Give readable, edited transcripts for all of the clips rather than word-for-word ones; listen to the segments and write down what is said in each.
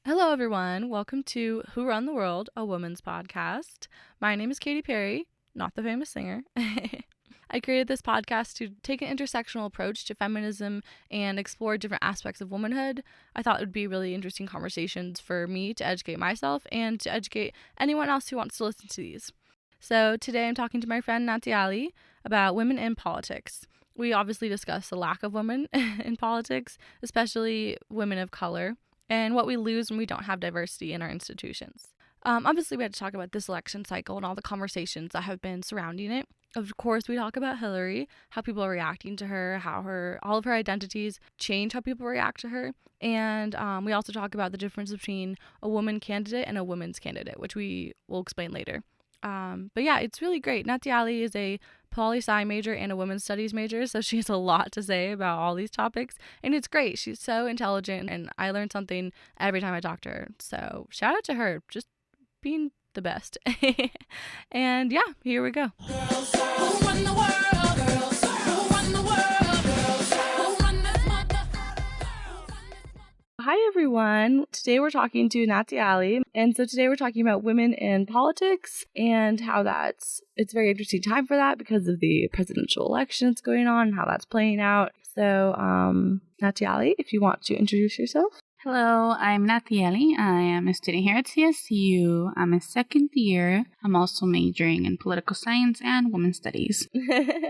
Hello, everyone. Welcome to Who Run the World, a woman's podcast. My name is Katy Perry, not the famous singer. I created this podcast to take an intersectional approach to feminism and explore different aspects of womanhood. I thought it would be really interesting conversations for me to educate myself and to educate anyone else who wants to listen to these. So today I'm talking to my friend Natyely about women in politics. We obviously discuss the lack of women in politics, especially women of color, and what we lose when we don't have diversity in our institutions. Obviously, we had to talk about this election cycle and all the conversations that have been surrounding it. Of course, we talk about Hillary, how people are reacting to her, how all of her identities change how people react to her. And we also talk about the difference between a woman candidate and a women's candidate, which we will explain later. But yeah, it's really great. Natyely is a poli-sci major and a women's studies major, so she has a lot to say about all these topics, and it's great. She's so intelligent, and I learn something every time I talk to her. So shout out to her, just being the best. And yeah, here we go. Girls, who run the world? Girls, who run the world? Girls, who run this mother? Hi everyone. Today we're talking to Natyely, and so today we're talking about women in politics and how it's a very interesting time for that because of the presidential elections going on and how that's playing out. So, Natyely, if you want to introduce yourself. Hello, I'm Natyely. I am a student here at CSU. I'm a second year. I'm also majoring in political science and women's studies.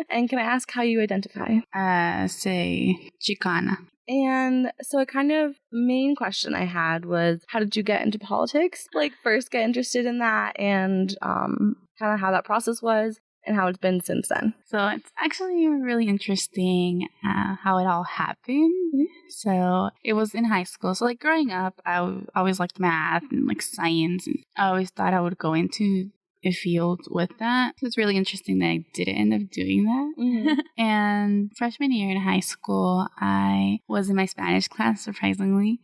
And can I ask how you identify? As a Chicana. And so a kind of main question I had was, how did you get into politics? Like, first get interested in that and kind of how that process was and how it's been since then. So it's actually really interesting how it all happened. Mm-hmm. So it was in high school. So like growing up, I always liked math and like science. And I always thought I would go into a field with that. So it's really interesting that I didn't end up doing that. Mm-hmm. And freshman year in high school, I was in my Spanish class, surprisingly.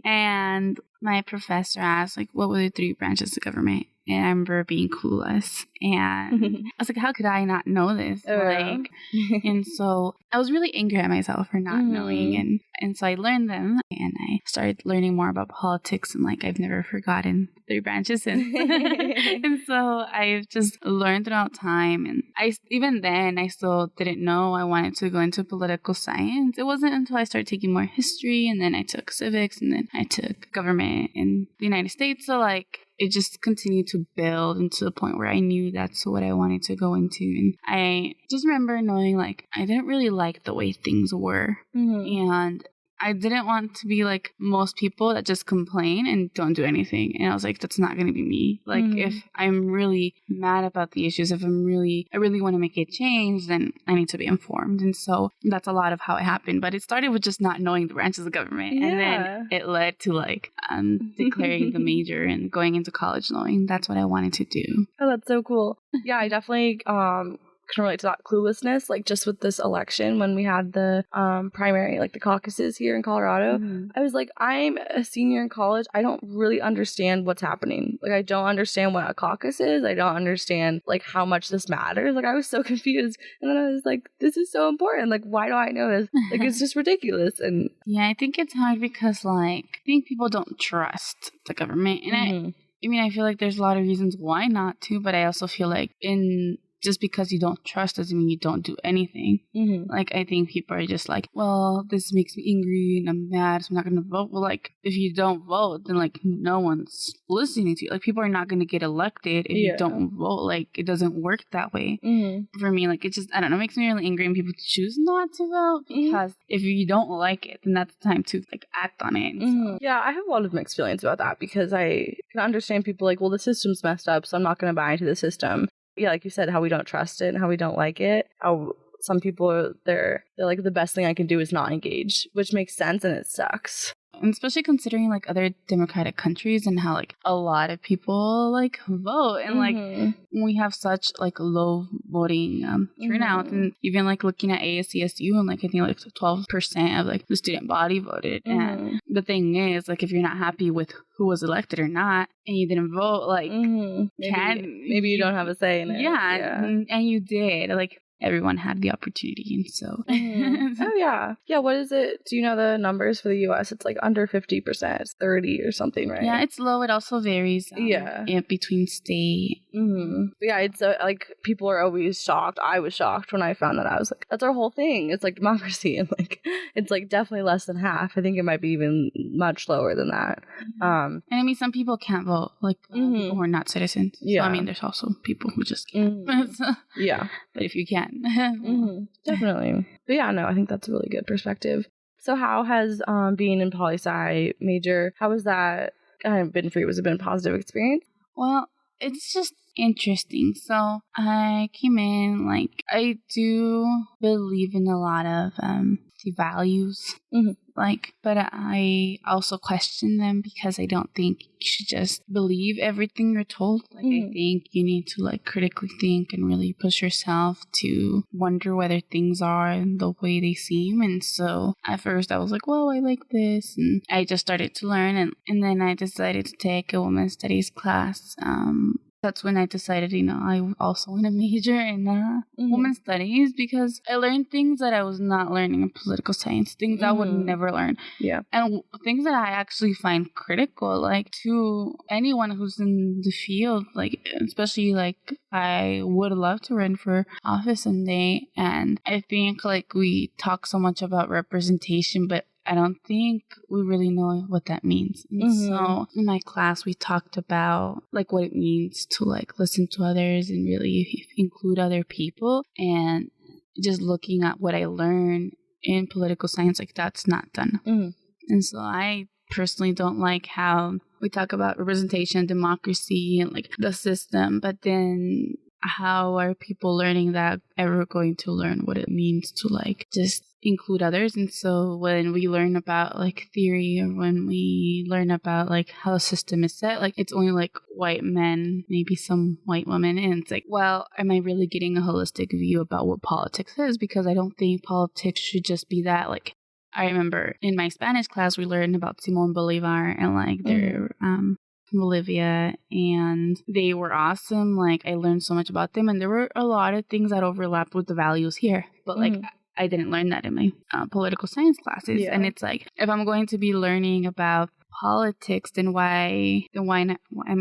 And my professor asked, like, what were the three branches of government? And I remember being clueless. And I was like, how could I not know this? And so I was really angry at myself for not knowing. And so I learned them. And I started learning more about politics. And like, I've never forgotten three branches since. And so I've just learned throughout time. And even then, I still didn't know I wanted to go into political science. It wasn't until I started taking more history. And then I took civics. And then I took government in the United States. So like, it just continued to build into the point where I knew that's what I wanted to go into. And I just remember knowing, like, I didn't really like the way things were. Mm-hmm. And I didn't want to be like most people that just complain and don't do anything. And I was like, that's not going to be me. Like, if I'm really mad about the issues, if I really want to make a change, then I need to be informed. And so that's a lot of how it happened. But it started with just not knowing the branches of government. Yeah. And then it led to like declaring the major and going into college knowing that's what I wanted to do. Oh, that's so cool. Yeah, I definitely can relate to that cluelessness, like just with this election when we had the primary, like the caucuses here in Colorado. Mm-hmm. I was like, I'm a senior in college. I don't really understand what's happening. Like, I don't understand what a caucus is. I don't understand like how much this matters. Like, I was so confused. And then I was like, this is so important. Like, why do I know this? Like, it's just ridiculous. And yeah, I think it's hard because like I think people don't trust the government. And I feel like there's a lot of reasons why not to, but I also feel like just because you don't trust doesn't mean you don't do anything. Mm-hmm. Like, I think people are just like, well, this makes me angry and I'm mad, so I'm not going to vote. Well, like, if you don't vote, then, like, no one's listening to you. Like, people are not going to get elected if you don't vote. Like, it doesn't work that way. Mm-hmm. For me, like, it just, I don't know, it makes me really angry when people choose not to vote because if you don't like it, then that's the time to, like, act on it. So. Yeah, I have a lot of mixed feelings about that because I can understand people like, well, the system's messed up, so I'm not going to buy into the system. Yeah, like you said, how we don't trust it and how we don't like it. How some people, they're like, the best thing I can do is not engage, which makes sense and it sucks. And especially considering like other democratic countries and how like a lot of people like vote and like we have such like low voting turnout and even like looking at ASCSU and like I think like 12% of like the student body voted. And the thing is like if you're not happy with who was elected or not and you didn't vote like maybe you don't have a say in it. Yeah. And you did like everyone had the opportunity. And so, Oh yeah. Yeah, what is it? Do you know the numbers for the US? It's like under 50%. It's 30 or something, right? yeah, it's low. It also varies between state. Yeah, it's like people are always shocked. I was shocked when I found that. I was like, that's our whole thing. It's like democracy, and like it's like definitely less than half. I think it might be even much lower than that. And I mean, some people can't vote, like people who are not citizens. Yeah. So, I mean, there's also people who just can't. Yeah. But if you can. Definitely. But yeah, no, I think that's a really good perspective. So how has being in poli-sci major, how has that been for you? Has it been a positive experience? Well, it's just interesting. So I came in, like, I do believe in a lot of the values, like, but I also question them because I don't think you should just believe everything you're told. Like, I think you need to, like, critically think and really push yourself to wonder whether things are the way they seem. And so at first I was like, well, I like this, and I just started to learn, and then I decided to take a women's studies class. That's when I decided, I also want to major in women's studies, because I learned things that I was not learning in political science, things I would never learn. Yeah. And things that I actually find critical, like, to anyone who's in the field, like, especially, like, I would love to run for office someday. And I think, like, we talk so much about representation, but I don't think we really know what that means. And so in my class, we talked about, like, what it means to, like, listen to others and really include other people. And just looking at what I learned in political science, like, that's not done. And so I personally don't like how we talk about representation, democracy, and, like, the system, but then how are people learning that ever going to learn what it means to, like, just include others? And so when we learn about, like, theory, or when we learn about, like, how a system is set, like, it's only, like, white men, maybe some white women, and it's like, well, am I really getting a holistic view about what politics is? Because I don't think politics should just be that. Like, I remember in my Spanish class, we learned about Simón Bolivar and, like, their Bolivia, and they were awesome. Like, I learned so much about them, and there were a lot of things that overlapped with the values here, but like I didn't learn that in my political science classes. And it's like, if I'm going to be learning about politics, then why am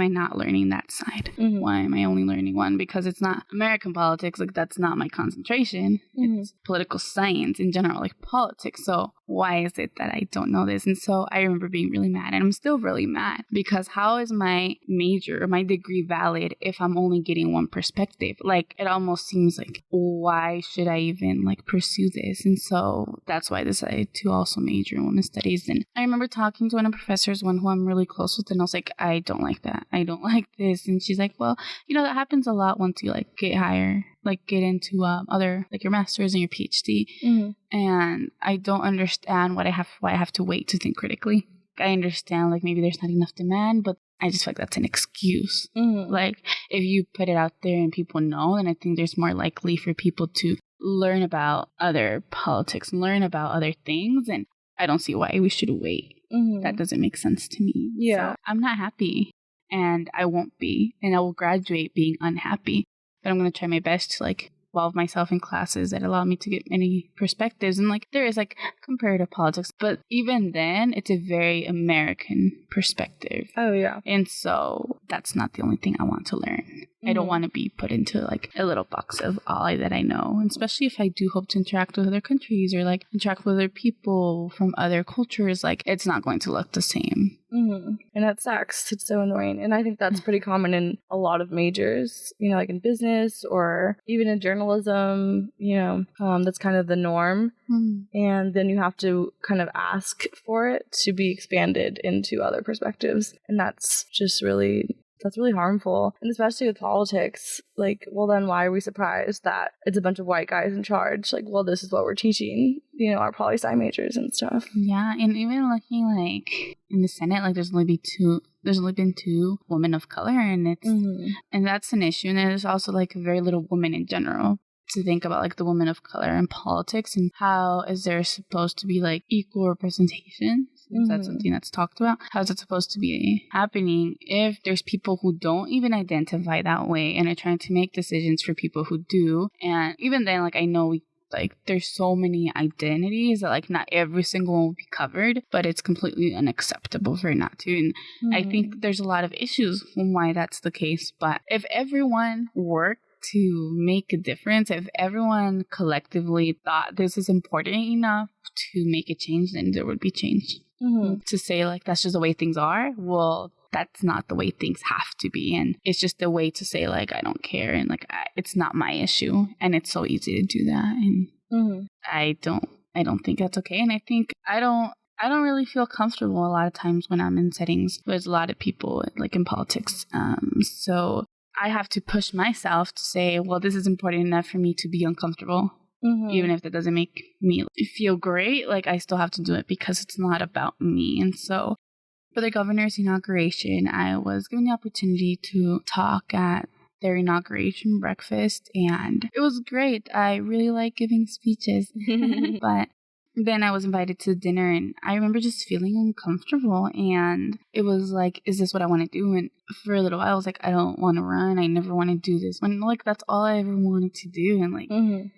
I not learning that side? Why am I only learning one? Because it's not American politics, like, that's not my concentration. It's political science in general, like politics. So why is it that I don't know this? And so I remember being really mad, and I'm still really mad, because how is my major or my degree valid if I'm only getting one perspective? Like, it almost seems like, why should I even, like, pursue this? And so that's why I decided to also major in women's studies. And I remember talking to one of the professors, one who I'm really close with, and I was like, I don't like that. I don't like this. And she's like, well, that happens a lot once you, like, get higher, like, get into other, like, your master's and your PhD. And I don't understand why I have to wait to think critically. I understand, like, maybe there's not enough demand, but I just feel like that's an excuse. Like, if you put it out there and people know, then I think there's more likely for people to learn about other politics, learn about other things, and I don't see why we should wait. That doesn't make sense to me. Yeah. So I'm not happy, and I won't be, and I will graduate being unhappy. But I'm going to try my best to, like, involve myself in classes that allow me to get many perspectives. And, like, there is, like, comparative politics, but even then, it's a very American perspective. Oh, yeah. And so that's not the only thing I want to learn. I don't want to be put into, like, a little box of all that I know. And especially if I do hope to interact with other countries, or, like, interact with other people from other cultures, like, it's not going to look the same. And that sucks. It's so annoying. And I think that's pretty common in a lot of majors, like in business or even in journalism, that's kind of the norm. And then you have to kind of ask for it to be expanded into other perspectives. And that's just really harmful. And especially with politics, like, well, then why are we surprised that it's a bunch of white guys in charge? Like, well, this is what we're teaching, our poli-sci majors and stuff. Yeah, and even looking, like, in the Senate, like, there's only been two women of color, and it's and that's an issue. And there's also, like, very little women in general. To think about, like, the women of color in politics, and how is there supposed to be, like, equal representation? Is that something that's talked about? How is it supposed to be happening if there's people who don't even identify that way and are trying to make decisions for people who do? And even then, like, I know there's so many identities that like not every single one will be covered, but it's completely unacceptable for it not to. And I think there's a lot of issues on why that's the case. But if everyone worked to make a difference, if everyone collectively thought this is important enough to make a change, then there would be change. To say like that's just the way things are, well, that's not the way things have to be, and it's just a way to say like I don't care and like it's not my issue, and it's so easy to do that, and I don't think that's okay. And I think I don't really feel comfortable a lot of times when I'm in settings with a lot of people like in politics, so I have to push myself to say, well, this is important enough for me to be uncomfortable. Even if that doesn't make me feel great, like I still have to do it because it's not about me. And so for the governor's inauguration, I was given the opportunity to talk at their inauguration breakfast, and it was great. I really like giving speeches, but then I was invited to dinner, and I remember just feeling uncomfortable, and it was like, is this what I want to do? And for a little while I was like, I don't want to run, I never want to do this, when like that's all I ever wanted to do. And like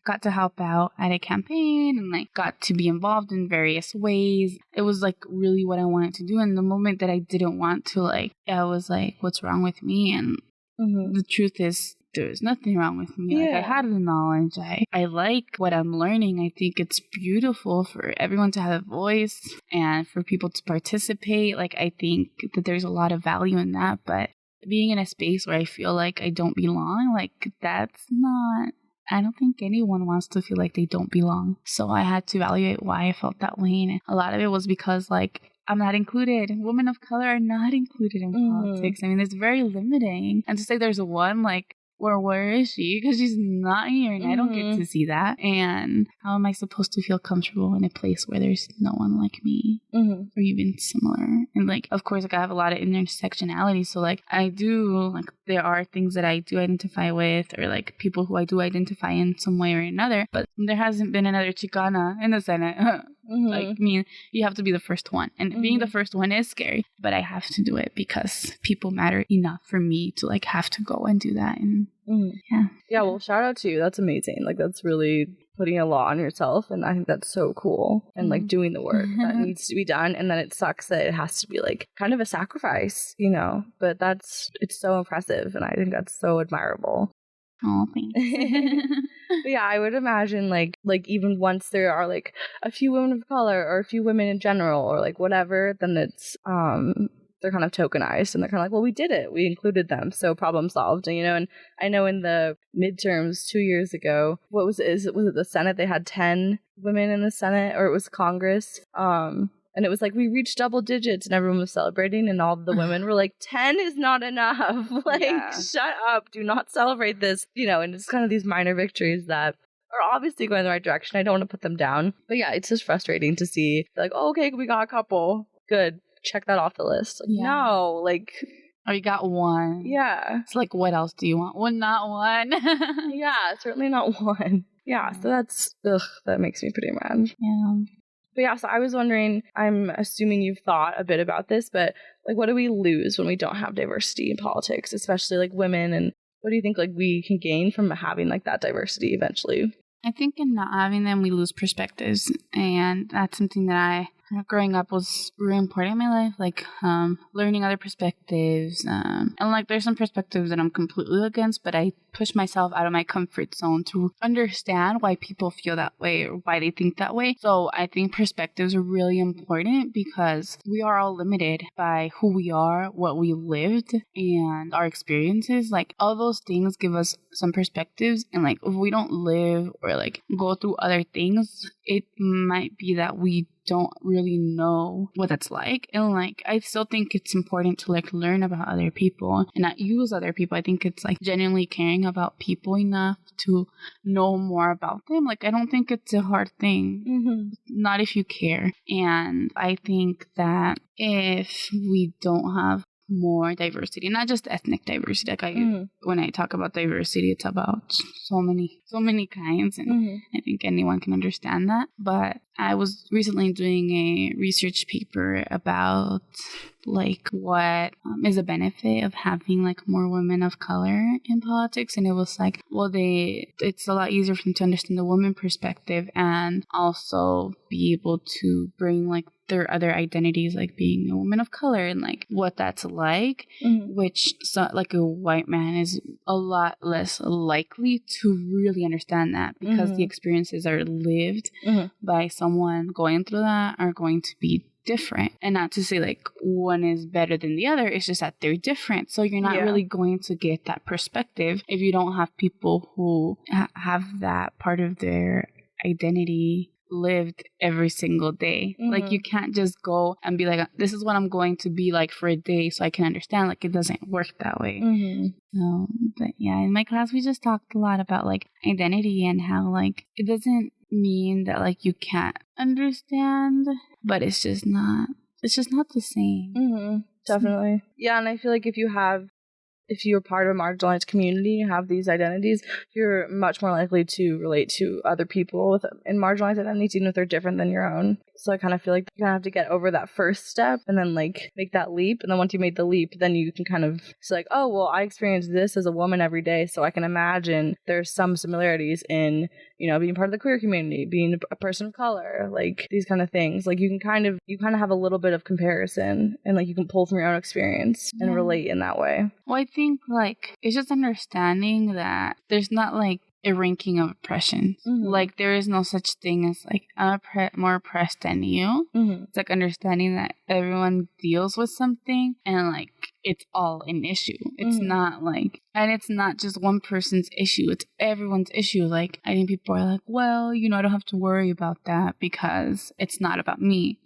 got to help out at a campaign and like got to be involved in various ways. It was like really what I wanted to do. And the moment that I didn't want to, like I was like, what's wrong with me? And the truth is there's nothing wrong with me. Like I had the knowledge. I like what I'm learning. I think it's beautiful for everyone to have a voice and for people to participate. Like I think that there's a lot of value in that, but being in a space where I feel like I don't belong, like that's not, I don't think anyone wants to feel like they don't belong. So I had to evaluate why I felt that way. And a lot of it was because like I'm not included. Women of color are not included in politics. I mean, it's very limiting. And to say there's one, like, where is she? Because she's not here and I don't get to see that. And how am I supposed to feel comfortable in a place where there's no one like me or even similar? And like, of course, like I have a lot of intersectionality. So like I do, like there are things that I do identify with, or like people who I do identify in some way or another. But there hasn't been another Chicana in the Senate. Like, I mean, you have to be the first one. And being the first one is scary. But I have to do it because people matter enough for me to like have to go and do that. And yeah, well, shout out to you. That's amazing. Like that's really putting a lot on yourself, and I think that's so cool. And like doing the work that needs to be done, and then it sucks that it has to be like kind of a sacrifice, you know, but it's so impressive, and I think that's so admirable. Oh, thanks. But yeah, I would imagine like even once there are like a few women of color or a few women in general or like whatever, then it's they're kind of tokenized, and they're kind of like, well, we did it, we included them, so problem solved. And you know, and I know in the midterms 2 years ago, was it the Senate, they had 10 women in the Senate, or it was Congress, and it was like we reached double digits and everyone was celebrating, and all the women were like, 10 is not enough. Like, shut up, do not celebrate this, you know. And it's kind of these minor victories that are obviously going in the right direction. I don't want to put them down, but yeah, it's just frustrating to see like, oh, okay, we got a couple, good, check that off the list. Like, no, like, or you got one. Yeah, it's like, what else do you want? Well, not one. Yeah, certainly not one. Yeah, so that makes me pretty mad. Yeah. But yeah, so I was wondering, I'm assuming you've thought a bit about this, but like, what do we lose when we don't have diversity in politics, especially like women? And what do you think like we can gain from having like that diversity eventually? I think in not having them, we lose perspectives. And that's something that growing up was really important in my life, like learning other perspectives. And like there's some perspectives that I'm completely against, but I push myself out of my comfort zone to understand why people feel that way or why they think that way. So I think perspectives are really important because we are all limited by who we are, what we lived, and our experiences. Like all those things give us some perspectives, and like if we don't live or like go through other things, it might be that we don't really know what that's like. And like I still think it's important to like learn about other people and not use other people. I think it's like genuinely caring about people enough to know more about them. Like I don't think it's a hard thing, not if you care. And I think that if we don't have more diversity, not just ethnic diversity. Like when I talk about diversity, it's about so many kinds, and I think anyone can understand that. But I was recently doing a research paper about like what is a benefit of having like more women of color in politics, and it was like, well, it's a lot easier for them to understand the woman perspective and also be able to bring like their other identities, like being a woman of color and like what that's like, which like a white man is a lot less likely to really understand that, because the experiences are lived by someone going through that are going to be different. And not to say like one is better than the other, it's just that they're different. So you're not really going to get that perspective if you don't have people who have that part of their identity lived every single day. Like you can't just go and be like, this is what I'm going to be like for a day so I can understand. Like it doesn't work that way. So, but yeah, in my class we just talked a lot about like identity and how like it doesn't mean that like you can't understand, but it's just not the same. Definitely. Yeah, and I feel like if you're part of a marginalized community, you have these identities, you're much more likely to relate to other people in marginalized identities, even if they're different than your own. So I kind of feel like you kind of have to get over that first step and then like make that leap. And then once you made the leap, then you can kind of say like, oh, well, I experience this as a woman every day. So I can imagine there's some similarities in, you know, being part of the queer community, being a person of color, like these kind of things. Like you kind of have a little bit of comparison, and like you can pull from your own experience and relate in that way. Well, I think like it's just understanding that there's not like a ranking of oppression. Like there is no such thing as like I'm more oppressed than you. It's like understanding that everyone deals with something and like it's all an issue. It's not like, and it's not just one person's issue, it's everyone's issue. Like I think people are like, well, you know, I don't have to worry about that because it's not about me.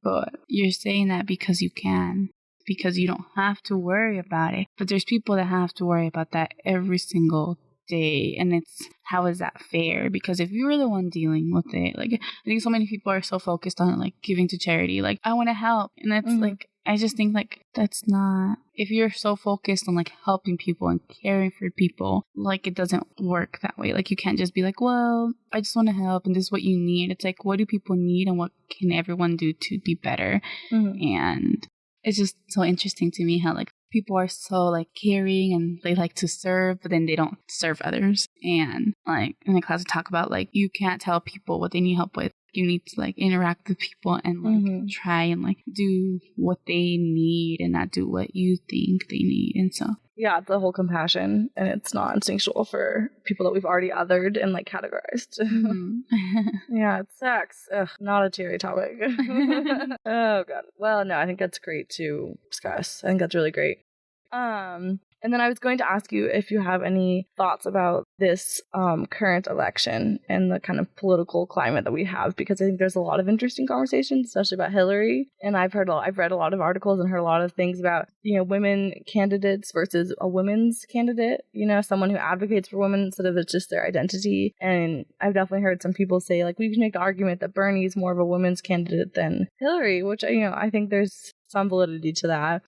But you're saying that because you can, because you don't have to worry about it. But there's people that have to worry about that every single day, and it's, how is that fair? Because if you were the one dealing with it, like I think so many people are so focused on like giving to charity, like I want to help, and that's like, I just think like that's not, if you're so focused on like helping people and caring for people, like it doesn't work that way. Like you can't just be like, well, I just want to help and this is what you need. It's like, what do people need and what can everyone do to be better? And it's just so interesting to me how like people are so like caring and they like to serve, but then they don't serve others. And like in the class we talk about like you can't tell people what they need help with. You need to like interact with people and like try and like do what they need and not do what you think they need. And so yeah, it's the whole compassion, and it's not instinctual for people that we've already othered and like categorized. Yeah, it sucks. Ugh, not a cheery topic. Oh god. Well, no, I think that's great to discuss. I think that's really great. And then I was going to ask you if you have any thoughts about this current election and the kind of political climate that we have, because I think there's a lot of interesting conversations, especially about Hillary. And I've read a lot of articles and heard a lot of things about, you know, women candidates versus a women's candidate, you know, someone who advocates for women instead of it's just their identity. And I've definitely heard some people say, like, we can make the argument that Bernie's more of a women's candidate than Hillary, which, you know, I think there's some validity to that.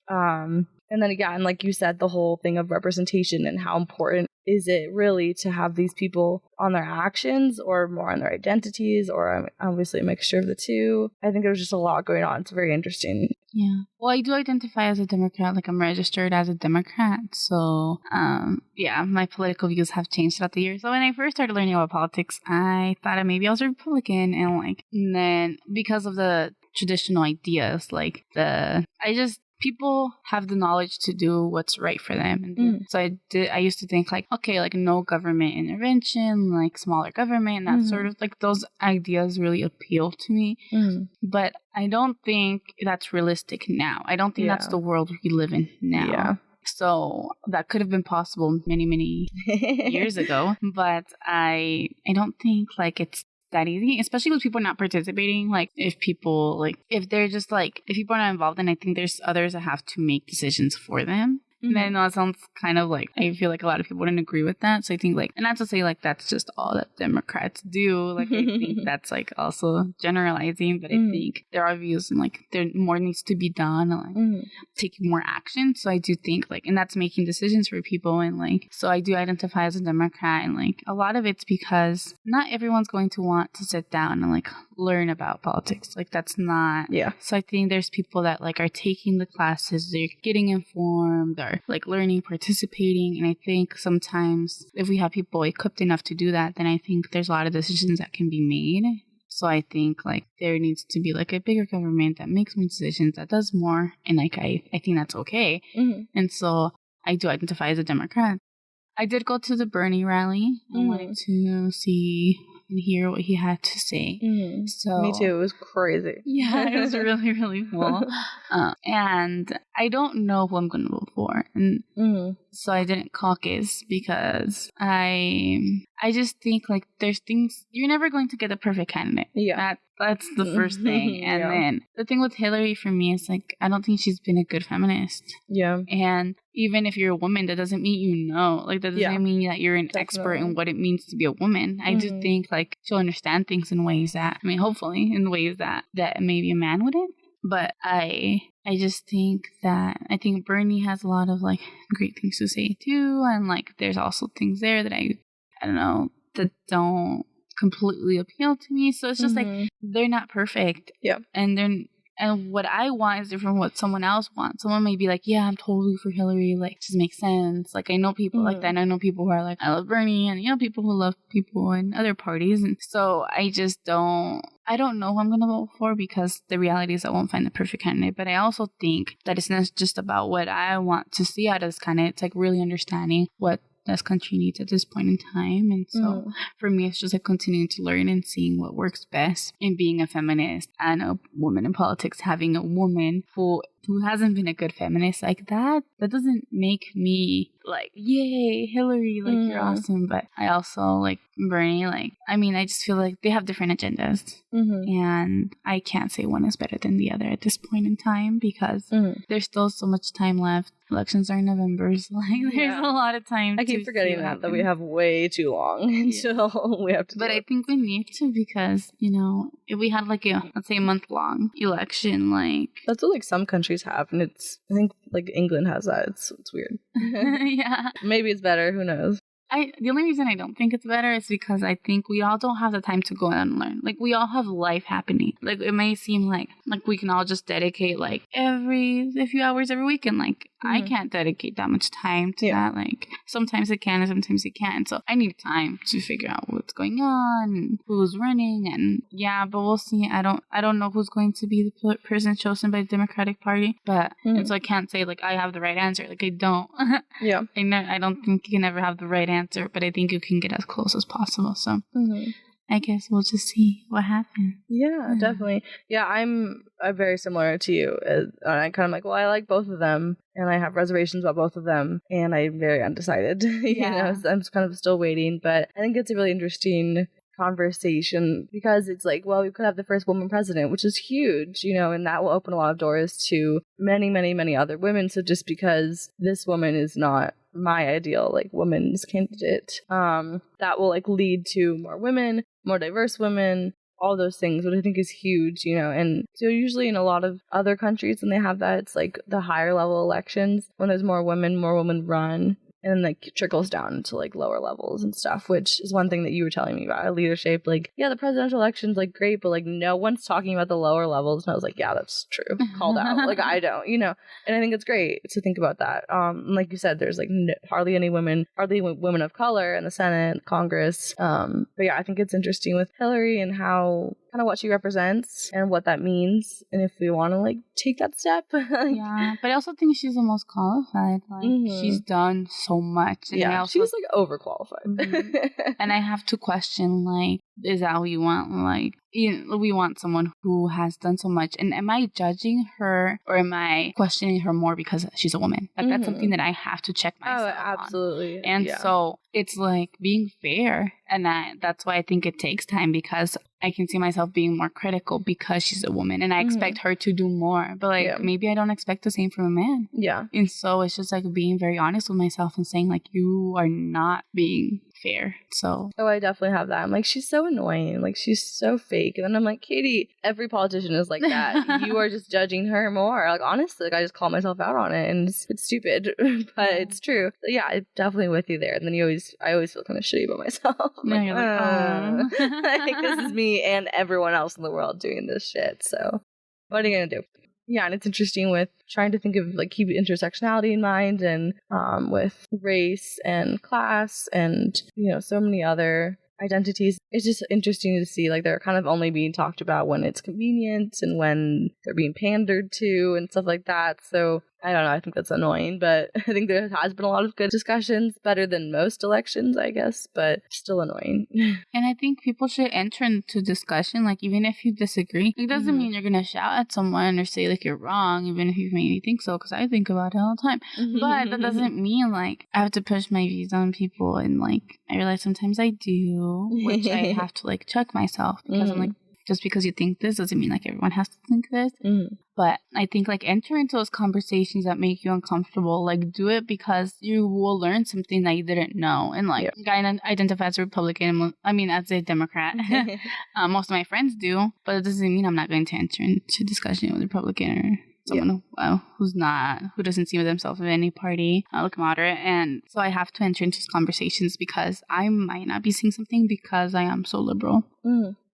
And then again, like you said, the whole thing of representation and how important is it really to have these people on their actions or more on their identities, or obviously a mixture of the two. I think there's just a lot going on. It's very interesting. Yeah. Well, I do identify as a Democrat, like I'm registered as a Democrat. So, yeah, my political views have changed throughout the years. So when I first started learning about politics, I thought maybe I was a Republican, and then because of the traditional ideas, like people have the knowledge to do what's right for them. And so I used to think like, okay, like no government intervention, like smaller government, that sort of like those ideas really appeal to me. But I don't think that's realistic now. I don't think that's the world we live in now. Yeah. So that could have been possible many, many years ago. But I don't think like it's that easy, especially with people not participating. Like if people if they're just like, if people are not involved, then I think there's others that have to make decisions for them. And I know it sounds kind of like, I feel like a lot of people wouldn't agree with that. So I think like, and not to say like that's just all that Democrats do. Like I think that's like also generalizing, but I think there are views and like there more needs to be done and like taking more action. So I do think like, and that's making decisions for people. And like, so I do identify as a Democrat, and like a lot of it's because not everyone's going to want to sit down and like learn about politics. Like that's not. Yeah. So I think there's people that like are taking the classes, they're getting informed, or like learning, participating. And I think sometimes if we have people equipped enough to do that, then I think there's a lot of decisions that can be made. So I think like there needs to be like a bigger government that makes more decisions, that does more. And like I think that's okay. And so I do identify as a Democrat. I did go to the Bernie rally. I wanted to see and hear what he had to say. So me too. It was crazy. Yeah, it was really, really cool. And I don't know who I'm going to vote for. And so I didn't caucus because I just think like there's things, you're never going to get a perfect candidate. Yeah. That's the first thing. And then the thing with Hillary for me is like, I don't think she's been a good feminist. Yeah. And even if you're a woman, that doesn't mean you know. Like, that doesn't mean that you're an expert in what it means to be a woman. I do think like she'll understand things in ways that, I mean, hopefully in ways that maybe a man wouldn't. But I just think that, I think Bernie has a lot of like great things to say too. And like, there's also things there that I don't know, that don't completely appeal to me. So it's just like, they're not perfect. Yeah. And what I want is different from what someone else wants. Someone may be like, yeah, I'm totally for Hillary. Like, it just makes sense. Like, I know people like that. And I know people who are like, I love Bernie. And, you know, people who love people in other parties. And so I don't know who I'm going to vote for, because the reality is I won't find the perfect candidate. But I also think that it's not just about what I want to see out of this candidate. It's like really understanding what this country needs at this point in time. And so for me, it's just like continuing to learn and seeing what works best. And being a feminist and a woman in politics, having a woman who hasn't been a good feminist like that doesn't make me like, yay, Hillary, like you're awesome. But I also like Bernie. Like, I mean, I just feel like they have different agendas, and I can't say one is better than the other at this point in time, because there's still so much time left. Elections are in November, so like there's a lot of time. I keep forgetting that we have way too long until we have to. But I think we need to, because you know, if we had like let's say a month-long election, like that's what like some countries have, and it's, I think like England has that. It's weird. Yeah, maybe it's better. Who knows? The only reason I don't think it's better is because I think we all don't have the time to go and learn. Like, we all have life happening. Like, it may seem like we can all just dedicate like a few hours every week, and like I can't dedicate that much time to that. Like, sometimes it can and sometimes it can't. So I need time to figure out what's going on and who's running, and but we'll see. I don't know who's going to be the person chosen by the Democratic Party, but and so I can't say like I have the right answer. Like, I don't. I don't think you can ever have the right answer, but I think you can get as close as possible. So I guess we'll just see what happens. Yeah, definitely. Yeah, I'm very similar to you. I kind of like, well, I like both of them, and I have reservations about both of them, and I'm very undecided. You know, so I'm just kind of still waiting. But I think it's a really interesting conversation, because it's like, well, we could have the first woman president, which is huge, you know, and that will open a lot of doors to many, many, many other women. So just because this woman is not my ideal like woman's candidate, that will like lead to more women, more diverse women, all those things, which I think is huge, you know. And so usually in a lot of other countries, when they have that, it's like the higher level elections, when there's more women run, and then like trickles down to like lower levels and stuff, which is one thing that you were telling me about leadership. Like, yeah, the presidential election's like great, but like no one's talking about the lower levels. And I was like, yeah, that's true. Called out. Like, I don't, you know. And I think it's great to think about that. Like you said, there's like hardly any women of color in the Senate, Congress. But yeah, I think it's interesting with Hillary and how kind of what she represents and what that means, and if we want to like take that step. Yeah, but I also think she's the most qualified. Like, she's done so much. And she's like overqualified. And I have to question like is that who you want? Like, we want someone who has done so much. And am I judging her or am I questioning her more because she's a woman? Like, that's something that I have to check myself on. Absolutely. And so it's like being fair. And that's why I think it takes time, because I can see myself being more critical because she's a woman and I expect her to do more. But like, maybe I don't expect the same from a man. Yeah. And so it's just like being very honest with myself and saying like, you are not being fair. So I definitely have that. I'm like, she's so annoying. Like, she's so fake. And then I'm like, Katie, every politician is like that. You are just judging her more. Like, honestly, like, I just call myself out on it, and it's stupid, but it's true. So, yeah, I'm definitely with you there. And then I always feel kind of shitty about myself. Like, you're like, oh. I think this is me and everyone else in the world doing this shit. So what are you gonna do? Yeah, and it's interesting with trying to think of, like, keep intersectionality in mind, and with race and class and, so many other identities. It's just interesting to see, like, they're kind of only being talked about when it's convenient and when they're being pandered to and stuff like that. So I don't know, I think that's annoying, but I think there has been a lot of good discussions, better than most elections, I guess, but still annoying. And I think people should enter into discussion, like, even if you disagree. It doesn't mean you're gonna shout at someone or say, like, you're wrong, even if you've made me think so, because I think about it all the time. But that doesn't mean, like, I have to push my views on people, and, like, I realize sometimes I do, which I have to, like, check myself, because I'm like, just because you think this doesn't mean, like, everyone has to think this. But I think, like, enter into those conversations that make you uncomfortable. Like, do it because you will learn something that you didn't know. And, like, I identify as a Republican, as a Democrat. Most of my friends do, but it doesn't mean I'm not going to enter into discussion with a Republican or someone who doesn't see themselves in any party, look moderate. And so I have to enter into conversations because I might not be seeing something because I am so liberal.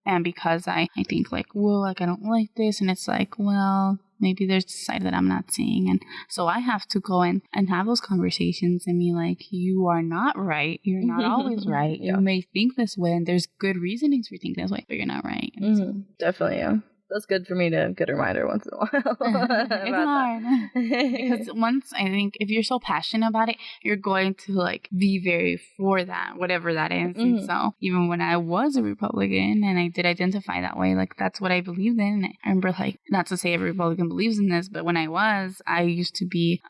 And because I think, like, well, like, I don't like this. And it's like, well, maybe there's a side that I'm not seeing. And so I have to go in and have those conversations and be like, you are not right. You're not always right. You may think this way, and there's good reasonings for thinking this way, but you're not right. So, definitely, yeah. That's good for me to get a reminder once in a while. It's hard. Because once, I think, if you're so passionate about it, you're going to, like, be very for that, whatever that is. And so even when I was a Republican and I did identify that way, like, that's what I believed in. I remember, like, not to say every Republican believes in this, but when I used to be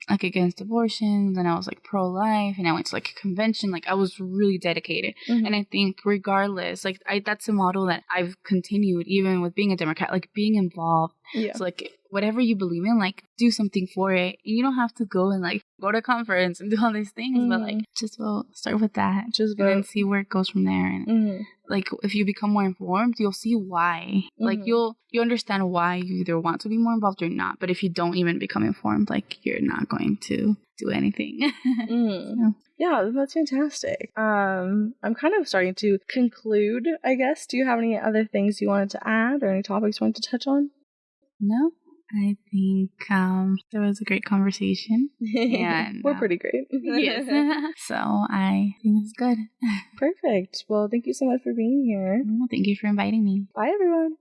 like, against abortions, and I was, like, pro-life, and I went to, like, a convention. Like, I was really dedicated. And I think regardless, like, that's a model that I've continued even with being a Democrat, like, being involved. So, like, whatever you believe in, like, do something for it. You don't have to go and, like, go to a conference and do all these things, but, like, just vote. Start with that. Just vote. And then see where it goes from there. And like, if you become more informed, you'll see why. Like, you understand why you either want to be more involved or not. But if you don't even become informed, like, you're not going to do anything. So. Yeah, that's fantastic. I'm kind of starting to conclude, I guess. Do you have any other things you wanted to add or any topics you wanted to touch on? No, I think there was a great conversation. And we're pretty great. Yes. So I think it's good. Perfect. Well, thank you so much for being here. Thank you for inviting me. Bye, everyone.